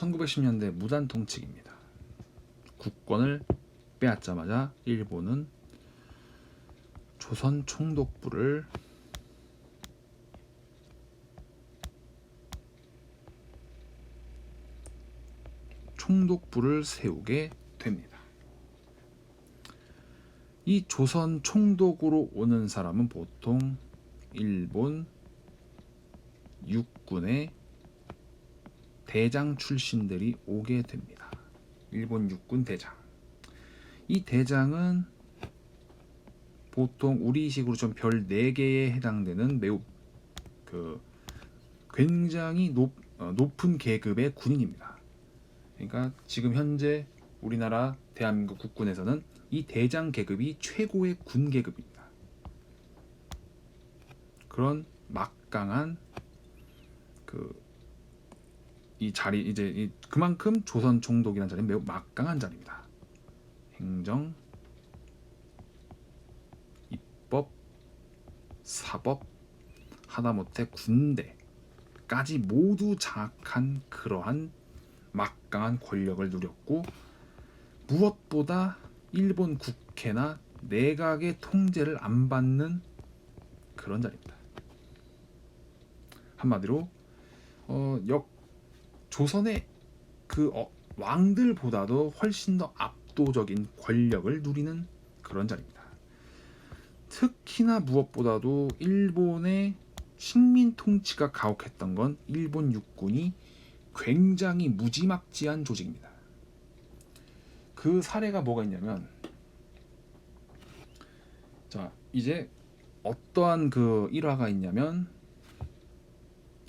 1910년대 무단 통치기입니다. 국권을 빼앗자마자 일본은 조선 총독부를 세우게 됩니다. 이 조선 총독으로 오는 사람은 보통 일본 육군의 대장 출신들이 오게 됩니다. 일본 육군 대장. 이 대장은 보통 우리식으로 좀 별 4개에 해당되는 매우 굉장히 높은 계급의 군인입니다. 그러니까 지금 현재 우리나라 대한민국 국군에서는 이 대장 계급이 최고의 군 계급입니다. 그런 막강한 이 자리, 이제 그만큼 조선 총독이라는 자리는 매우 막강한 자리입니다. 행정, 입법, 사법, 하다못해 군대까지 모두 장악한 그러한 막강한 권력을 누렸고, 무엇보다 일본 국회나 내각의 통제를 안 받는 그런 자리입니다. 한마디로 조선의 왕들보다도 훨씬 더 압도적인 권력을 누리는 그런 자리입니다. 특히나 무엇보다도 일본의 식민 통치가 가혹했던 건 일본 육군이 굉장히 무지막지한 조직입니다. 그 사례가 뭐가 있냐면, 자, 이제 어떠한 일화가 있냐면,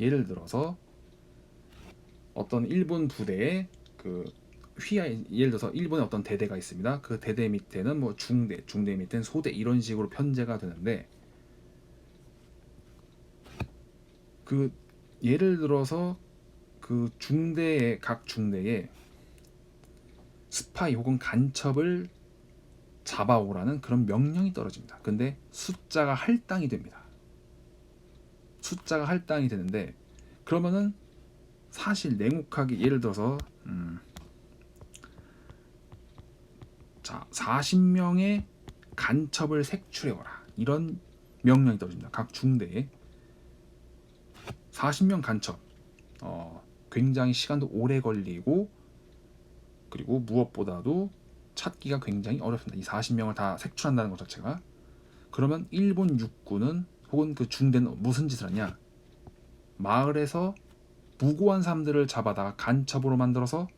예를 들어서 어떤 일본 부대에 예를 들어서 일본의 어떤 대대가 있습니다. 그 대대 밑에는 뭐 중대 밑에는 소대, 이런 식으로 편제가 되는데, 예를 들어서 각 중대에 스파이 혹은 간첩을 잡아오라는 그런 명령이 떨어집니다. 근데 숫자가 할당이 됩니다. 숫자가 할당이 되는데, 그러면은 사실 냉혹하게 예를 들어서 40명의 간첩을 색출해오라, 이런 명령이 떨어집니다. 각 중대에 40명 간첩, 굉장히 시간도 오래 걸리고, 그리고 무엇보다도 찾기가 굉장히 어렵습니다. 이 40명을 다 색출한다는 것 자체가. 그러면 일본 육군은 혹은 그 중대는 무슨 짓을 하냐, 마을에서 무고한 사람들을 잡아다가 간첩으로 만들어서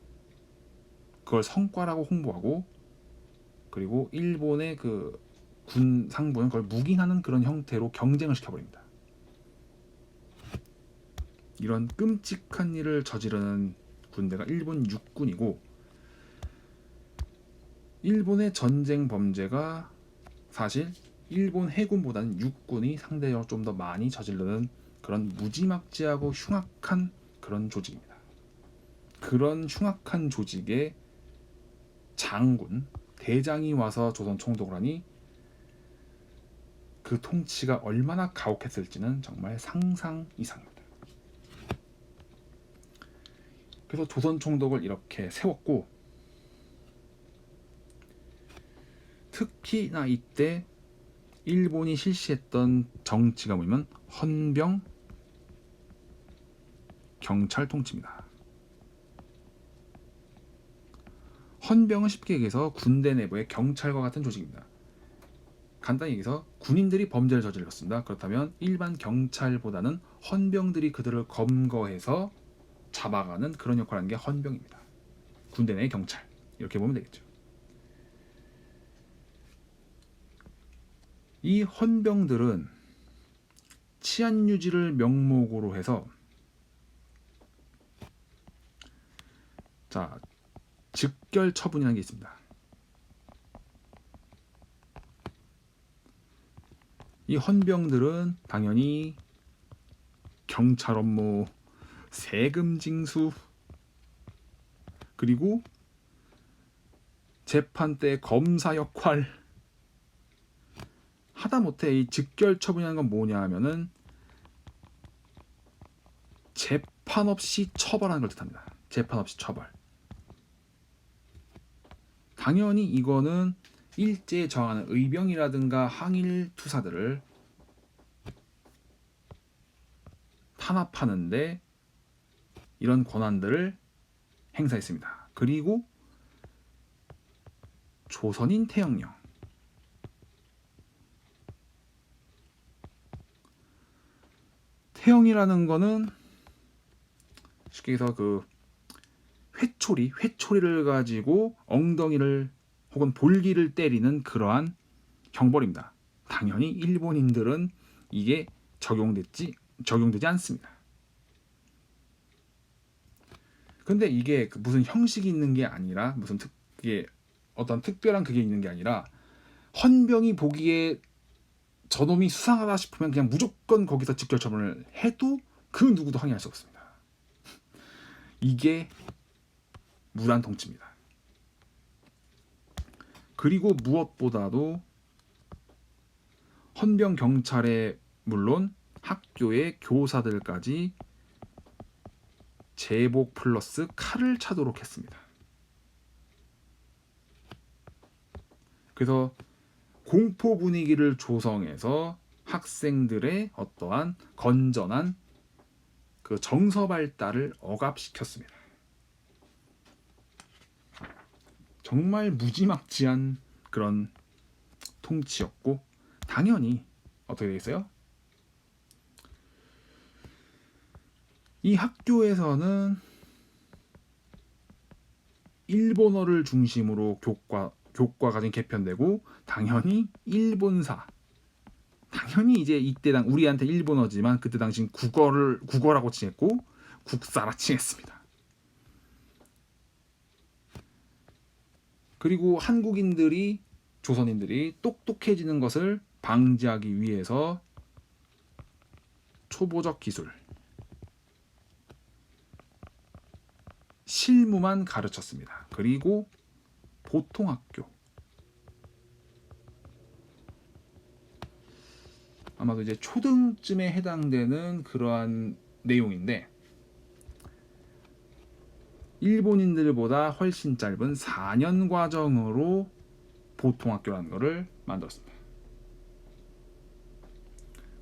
그걸 성과라고 홍보하고, 그리고 일본의 군 상부는 그걸 묵인하는 그런 형태로 경쟁을 시켜버립니다. 이런 끔찍한 일을 저지르는 군대가 일본 육군이고, 일본의 전쟁 범죄가 사실 일본 해군보다는 육군이 상대적으로 좀 더 많이 저지르는 그런 무지막지하고 흉악한 그런 조직입니다. 그런 흉악한 조직의 장군, 대장이 와서 조선 총독을 하니 그 통치가 얼마나 가혹했을지는 정말 상상 이상입니다. 그래서 조선 총독을 이렇게 세웠고, 특히나 이때 일본이 실시했던 정치가 뭐냐면 헌병 경찰 통치입니다. 헌병은 쉽게 얘기해서 군대 내부의 경찰과 같은 조직입니다. 간단히 얘기해서 군인들이 범죄를 저질렀습니다. 그렇다면 일반 경찰보다는 헌병들이 그들을 검거해서 잡아가는 그런 역할을 하는 게 헌병입니다. 군대 내의 경찰, 이렇게 보면 되겠죠. 이 헌병들은 치안 유지를 명목으로 해서 즉결 처분이라는 게 있습니다. 이 헌병들은 당연히 경찰 업무, 세금 징수, 그리고 재판 때 검사 역할, 하다못해 이 즉결 처분이라는 건 뭐냐 하면은 재판 없이 처벌하는 걸 뜻합니다. 재판 없이 처벌. 당연히 이거는 일제에 저항하는 의병이라든가 항일 투사들을 탄압하는데 이런 권한들을 행사했습니다. 그리고 조선인 태영령. 태영이라는 거는 쉽게 해서 그 회초리를 가지고 엉덩이를 혹은 볼기를 때리는 그러한 형벌입니다. 당연히 일본인들은 이게 적용되지 않습니다. 근데 이게 무슨 형식이 있는 게 아니라 무슨 이게 어떤 특별한 그게 있는 게 아니라 헌병이 보기에 저놈이 수상하다 싶으면 그냥 무조건 거기서 직결 처분을 해도 그 누구도 항의할 수 없습니다. 이게 무단 통치입니다. 그리고 무엇보다도 헌병 경찰에 물론 학교의 교사들까지 제복 플러스 칼을 차도록 했습니다. 그래서 공포 분위기를 조성해서 학생들의 어떠한 건전한 그 정서 발달을 억압시켰습니다. 정말 무지막지한 그런 통치였고, 당연히 어떻게 되겠어요? 이 학교에서는 일본어를 중심으로 교과가 개편되고, 당연히 일본사, 당연히 이제 이때 우리한테 일본어지만 그때 당시 국어라고 칭했고 국사라 칭했습니다. 그리고 조선인들이 똑똑해지는 것을 방지하기 위해서 초보적 기술, 실무만 가르쳤습니다. 그리고 보통학교, 아마도 이제 초등쯤에 해당되는 그러한 내용인데, 일본인들보다 훨씬 짧은 4년 과정으로 보통학교라는 것을 만들었습니다.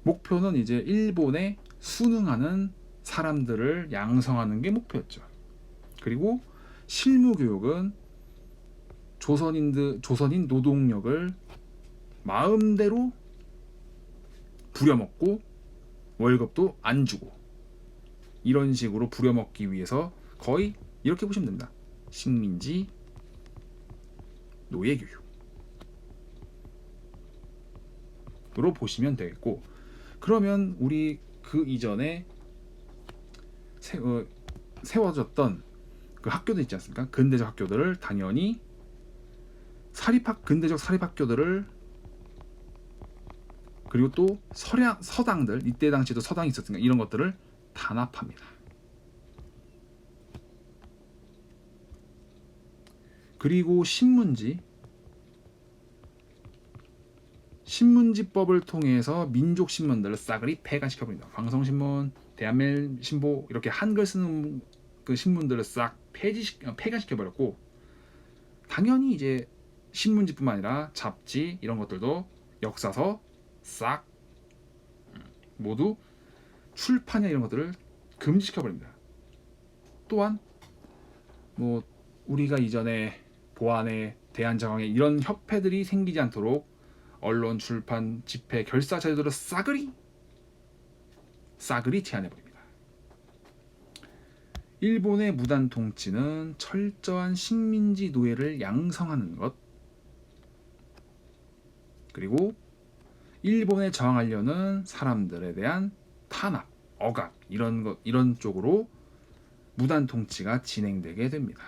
목표는 이제 일본에 순응하는 사람들을 양성하는 게 목표였죠. 그리고 실무 교육은 조선인 노동력을 마음대로 부려먹고 월급도 안 주고 이런 식으로 부려먹기 위해서 거의 이렇게 보시면 됩니다. 식민지 노예교육으로 보시면 되겠고, 그러면 우리 그 이전에 세워졌던 그 학교들 있지 않습니까? 근대적 학교들을 당연히 근대적 사립학교들을, 그리고 또 서당들, 이때 당시에도 서당이 있었으니까 이런 것들을 탄압합니다. 그리고 신문지법을 통해서 민족 신문들을 싸그리 폐간시켜버립니다. 황성신문, 대한매일신보 이렇게 한글 쓰는 그 신문들을 싹 폐간시켜버렸고, 당연히 이제 신문지뿐만 아니라 잡지 이런 것들도 역사서 싹 모두 출판이나 이런 것들을 금지시켜버립니다. 또한 뭐 우리가 이전에 보안에 대한정황에 이런 협회들이 생기지 않도록 언론, 출판, 집회, 결사 제도를 싸그리 제한해버립니다. 일본의 무단 통치는 철저한 식민지 노예를 양성하는 것, 그리고 일본에 저항하려는 사람들에 대한 탄압, 억압 이런 쪽으로 무단 통치가 진행되게 됩니다.